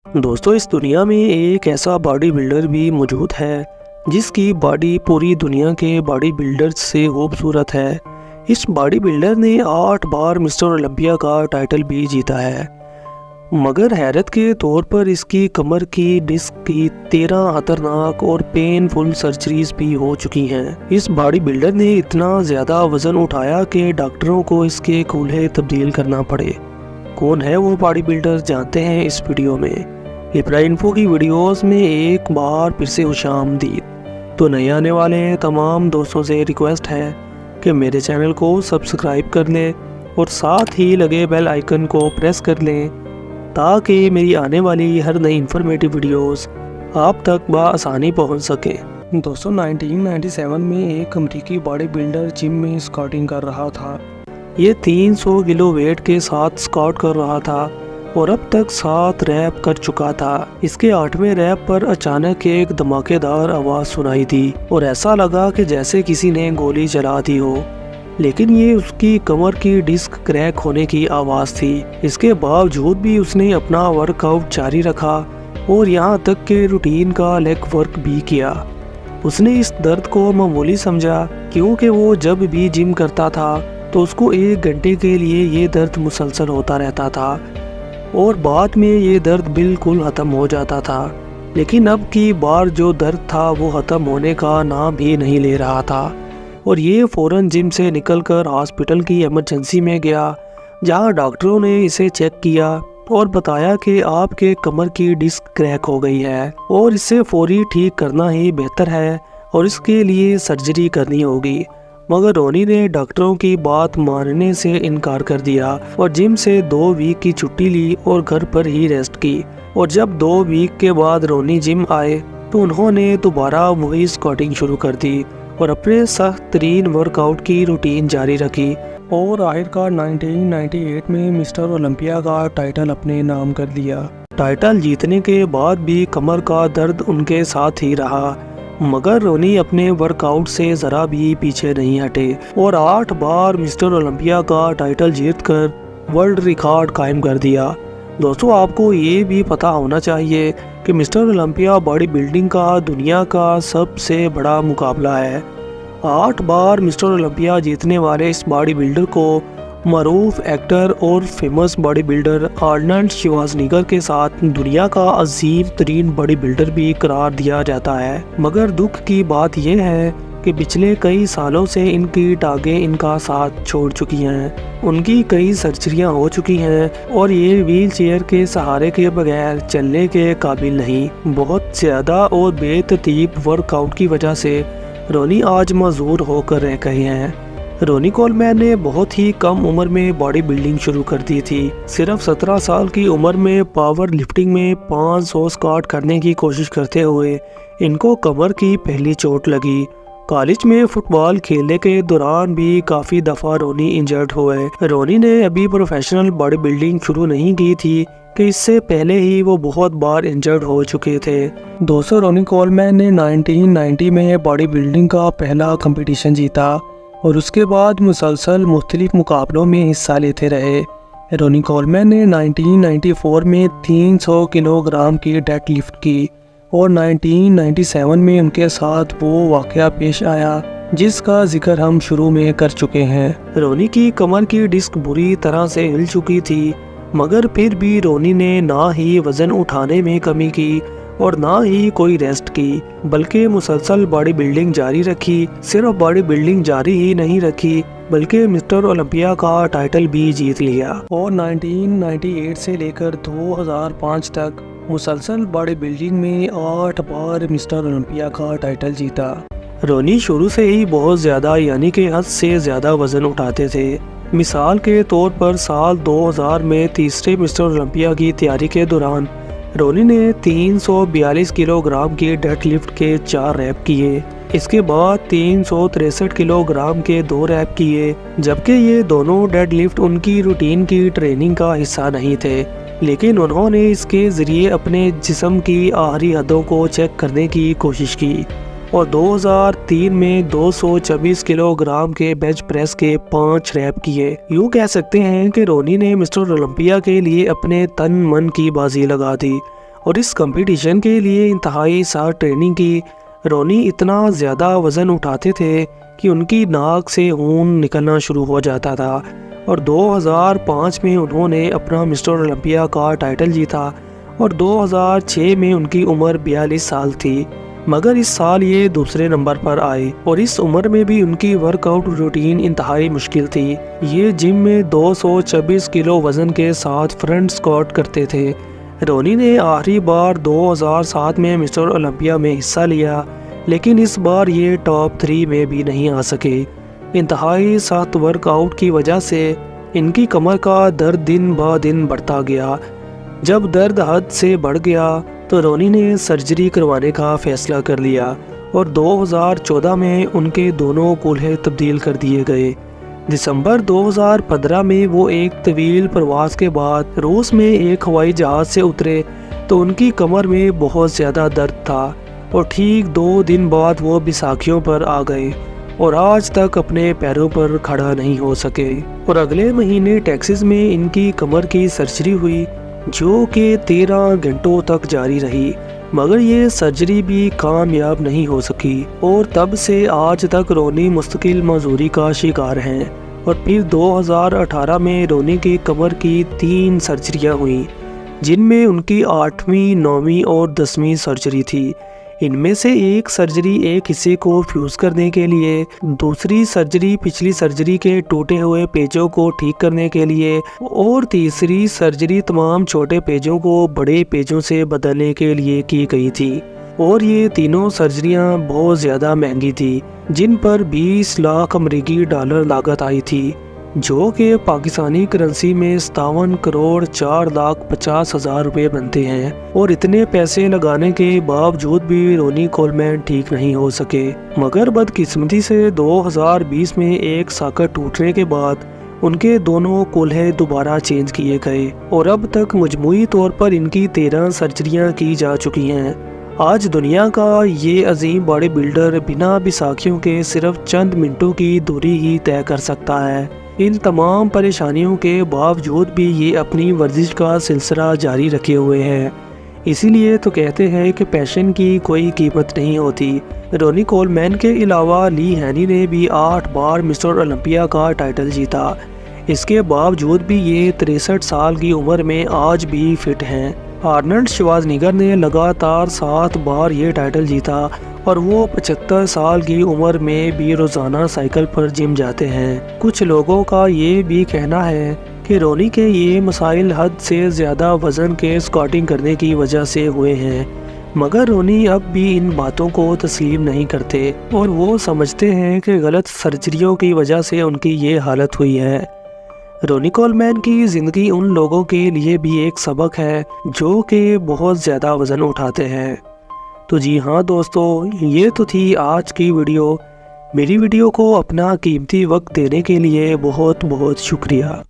دوستو اس دنیا میں ایک ایسا باڈی بلڈر بھی موجود ہے جس کی باڈی پوری دنیا کے باڈی بلڈرز سے خوبصورت ہے۔ اس باڈی بلڈر نے 8 بار مسٹر اولمپیا کا ٹائٹل بھی جیتا ہے، مگر حیرت کے طور پر اس کی کمر کی ڈسک کی 13 خطرناک اور پین فل سرجریز بھی ہو چکی ہیں۔ اس باڈی بلڈر نے اتنا زیادہ وزن اٹھایا کہ ڈاکٹروں کو اس کے کولہے تبدیل کرنا پڑے۔ کون ہے وہ باڈی بلڈر، جانتے ہیں اس ویڈیو میں۔ لپرا انفو کی ویڈیوز میں ایک بار پھر سے خوش آمدید۔ تو نئے آنے والے تمام دوستوں سے ریکویسٹ ہے کہ میرے چینل کو سبسکرائب کر لیں اور ساتھ ہی لگے بیل آئیکن کو پریس کر لیں تاکہ میری آنے والی ہر نئی انفارمیٹیو ویڈیوز آپ تک بآسانی پہنچ سکیں۔ دوستو 1997 میں ایک امریکی باڈی بلڈر جم میں اسکواٹنگ کر رہا تھا۔ یہ 300 کلو ویٹ کے ساتھ اسکواٹ کر رہا تھا اور اب تک 7 ریپ کر چکا تھا۔ اس کے 8ویں ریپ پر اچانک ایک دھماکے دار آواز سنائی دی اور ایسا لگا کہ جیسے کسی نے گولی چلا دی ہو، لیکن یہ اس کی کمر کی ڈسک کریک ہونے کی آواز تھی۔ اس کے باوجود بھی اس نے اپنا ورک آؤٹ جاری رکھا اور یہاں تک کہ روٹین کا لیگ ورک بھی کیا۔ اس نے اس درد کو معمولی سمجھا کیونکہ وہ جب بھی جم کرتا تھا تو اس کو 1 گھنٹے کے لیے یہ درد مسلسل ہوتا رہتا تھا اور بعد میں یہ درد بالکل ختم ہو جاتا تھا، لیکن اب کی بار جو درد تھا وہ ختم ہونے کا نام بھی نہیں لے رہا تھا اور یہ فوراً جم سے نکل کر ہاسپٹل کی ایمرجنسی میں گیا، جہاں ڈاکٹروں نے اسے چیک کیا اور بتایا کہ آپ کے کمر کی ڈسک کریک ہو گئی ہے اور اسے فوری ٹھیک کرنا ہی بہتر ہے اور اس کے لیے سرجری کرنی ہوگی۔ مگر رونی نے ڈاکٹروں کی بات ماننے سے انکار کر دیا اور جم سے 2 ویک کی چھٹی لی اور گھر پر ہی ریسٹ کی۔ اور جب 2 ویک کے بعد رونی جم آئے تو انہوں نے دوبارہ وہی اسکواٹنگ شروع کر دی اور اپنے سخت ترین ورک آؤٹ کی روٹین جاری رکھی اور آخرکار 1998 میں مسٹر اولمپیا کا ٹائٹل اپنے نام کر لیا۔ ٹائٹل جیتنے کے بعد بھی کمر کا درد ان کے ساتھ ہی رہا، مگر رونی اپنے ورک آؤٹ سے ذرا بھی پیچھے نہیں ہٹے اور 8 بار مسٹر اولمپیا کا ٹائٹل جیت کر ورلڈ ریکارڈ قائم کر دیا۔ دوستو آپ کو یہ بھی پتا ہونا چاہیے کہ مسٹر اولمپیا باڈی بلڈنگ کا دنیا کا سب سے بڑا مقابلہ ہے۔ 8 بار مسٹر اولمپیا جیتنے والے اس باڈی بلڈر کو معروف ایکٹر اور famous body builder Arnold Schwarzenegger کے ساتھ دنیا کا عظیم ترین باڈی بلڈر بھی قرار دیا جاتا ہے۔ مگر دکھ کی بات یہ ہے کہ پچھلے کئی سالوں سے ان کی ٹانگیں ان کا ساتھ چھوڑ چکی ہیں، ان کی کئی سرجریاں ہو چکی ہیں اور یہ ویل چیئر کے سہارے کے بغیر چلنے کے قابل نہیں۔ بہت زیادہ اور بے ترتیب ورک آؤٹ کی وجہ سے رونی آج معذور ہو کر رہ گئے ہیں۔ رونی کولمین نے بہت ہی کم عمر میں باڈی بلڈنگ شروع کر دی تھی۔ صرف 17 سال کی عمر میں پاور لفٹنگ میں 500 اسکواٹ کرنے کی کوشش کرتے ہوئے ان کو کمر کی پہلی چوٹ لگی۔ کالج میں فٹ بال کھیلنے کے دوران بھی کافی دفعہ رونی انجرڈ ہوئے۔ رونی نے ابھی پروفیشنل باڈی بلڈنگ شروع نہیں کی تھی کہ اس سے پہلے ہی وہ بہت بار انجرڈ ہو چکے تھے۔ دوستو رونی کولمین نے 1990 میں باڈی بلڈنگ کا پہلا کمپٹیشن جیتا اور اس کے بعد مسلسل مختلف مقابلوں میں حصہ لیتے رہے۔ رونی کولمین نے 1994 میں 300 کلو گرام کی ڈیڈ لفٹ کی اور 1997 میں ان کے ساتھ وہ واقعہ پیش آیا جس کا ذکر ہم شروع میں کر چکے ہیں۔ رونی کی کمر کی ڈسک بری طرح سے ہل چکی تھی، مگر پھر بھی رونی نے نہ ہی وزن اٹھانے میں کمی کی اور نہ ہی کوئی ریسٹ کی، بلکہ مسلسل باڈی بلڈنگ جاری رکھی۔ صرف باڈی بلڈنگ جاری ہی نہیں رکھی بلکہ مسٹر اولمپیا کا ٹائٹل بھی جیت لیا اور 1998 سے لے کر 2005 تک مسلسل باڈی بلڈنگ میں 8 بار مسٹر اولمپیا کا ٹائٹل جیتا۔ رونی شروع سے ہی بہت زیادہ یعنی کہ حد سے زیادہ وزن اٹھاتے تھے۔ مثال کے طور پر سال 2000 میں تیسرے مسٹر اولمپیا کی تیاری کے دوران رونی نے 342 کلو گرام کی ڈیڈ لفٹ کے 4 ریپ کیے۔ اس کے بعد 363 کلو گرام کے 2 ریپ کیے، جبکہ یہ دونوں ڈیڈ لفٹ ان کی روٹین کی ٹریننگ کا حصہ نہیں تھے، لیکن انہوں نے اس کے ذریعے اپنے جسم کی آخری حدوں کو چیک کرنے کی کوشش کی اور 2003 میں 226 کلو گرام کے بینچ پریس کے 5 ریپ کیے۔ یوں کہہ سکتے ہیں کہ رونی نے مسٹر اولمپیا کے لیے اپنے تن من کی بازی لگا دی اور اس کمپٹیشن کے لیے انتہائی سخت ٹریننگ کی۔ رونی اتنا زیادہ وزن اٹھاتے تھے کہ ان کی ناک سے خون نکلنا شروع ہو جاتا تھا، اور 2005 میں انہوں نے اپنا مسٹر اولمپیا کا ٹائٹل جیتا، اور 2006 میں ان کی عمر 42 سال تھی، مگر اس سال یہ دوسرے نمبر پر آئے، اور اس عمر میں بھی ان کی ورک آؤٹ روٹین انتہائی مشکل تھی۔ یہ جم میں 226 کلو وزن کے ساتھ فرنٹ اسکواٹ کرتے تھے۔ رونی نے آخری بار 2007 میں مسٹر اولمپیا میں حصہ لیا، لیکن اس بار یہ ٹاپ 3 میں بھی نہیں آ سکے۔ انتہائی سخت ورک آؤٹ کی وجہ سے ان کی کمر کا درد دن بہ دن بڑھتا گیا۔ جب درد حد سے بڑھ گیا تو رونی نے سرجری کروانے کا فیصلہ کر لیا، اور 2014 میں ان کے دونوں کولہے تبدیل کر دیے گئے۔ دسمبر 2015 میں وہ ایک طویل پرواز کے بعد روس میں ایک ہوائی جہاز سے اترے تو ان کی کمر میں بہت زیادہ درد تھا، اور ٹھیک 2 دن بعد وہ بیساکھیوں پر آ گئے، اور آج تک اپنے پیروں پر کھڑا نہیں ہو سکے۔ اور اگلے مہینے ٹیکساس میں ان کی کمر کی سرجری ہوئی، جو کہ 13 گھنٹوں تک جاری رہی، مگر یہ سرجری بھی کامیاب نہیں ہو سکی، اور تب سے آج تک رونی مستقل معذوری کا شکار ہیں۔ اور پھر 2018 میں رونی کی کمر کی 3 سرجریاں ہوئیں، جن میں ان کی 8ویں، 9ویں اور 10ویں سرجری تھی۔ ان میں سے ایک سرجری ایک حصے کو فیوز کرنے کے لیے، دوسری سرجری پچھلی سرجری کے ٹوٹے ہوئے پیچوں کو ٹھیک کرنے کے لیے، اور تیسری سرجری تمام چھوٹے پیچوں کو بڑے پیچوں سے بدلنے کے لیے کی گئی تھی۔ اور یہ تینوں سرجریاں بہت زیادہ مہنگی تھی، جن پر 20 لاکھ امریکی ڈالر لاگت آئی تھی، جو کہ پاکستانی کرنسی میں 57 کروڑ 4,50,000 روپے بنتے ہیں۔ اور اتنے پیسے لگانے کے باوجود بھی رونی کولمین ٹھیک نہیں ہو سکے، مگر بدقسمتی سے 2020 میں ایک ساکٹ ٹوٹنے کے بعد ان کے دونوں کولہے دوبارہ چینج کیے گئے، اور اب تک مجموعی طور پر ان کی 13 سرجریاں کی جا چکی ہیں۔ آج دنیا کا یہ عظیم باڈی بلڈر بنا بیساکھیوں کے صرف چند منٹوں کی دوری ہی طے کر سکتا ہے۔ ان تمام پریشانیوں کے باوجود بھی یہ اپنی ورزش کا سلسلہ جاری رکھے ہوئے ہیں۔ اسی لیے تو کہتے ہیں کہ پیشن کی کوئی قیمت نہیں ہوتی۔ رونی کولمین کے علاوہ لی ہینی نے بھی 8 بار مسٹر اولمپیا کا ٹائٹل جیتا۔ اس کے باوجود بھی یہ 63 سال کی عمر میں آج بھی فٹ ہیں۔ آرنلڈ شوازنیگر نے لگاتار 7 بار یہ ٹائٹل جیتا، اور وہ 75 سال کی عمر میں بھی روزانہ سائیکل پر جم جاتے ہیں۔ کچھ لوگوں کا یہ بھی کہنا ہے کہ رونی کے یہ مسائل حد سے زیادہ وزن کے اسکواٹنگ کرنے کی وجہ سے ہوئے ہیں، مگر رونی اب بھی ان باتوں کو تسلیم نہیں کرتے، اور وہ سمجھتے ہیں کہ غلط سرجریوں کی وجہ سے ان کی یہ حالت ہوئی ہے۔ رونی کولمین کی زندگی ان لوگوں کے لیے بھی ایک سبق ہے جو کہ بہت زیادہ وزن اٹھاتے ہیں۔ تو جی ہاں دوستو، یہ تو تھی آج کی ویڈیو۔ میری ویڈیو کو اپنا قیمتی وقت دینے کے لیے بہت بہت شکریہ۔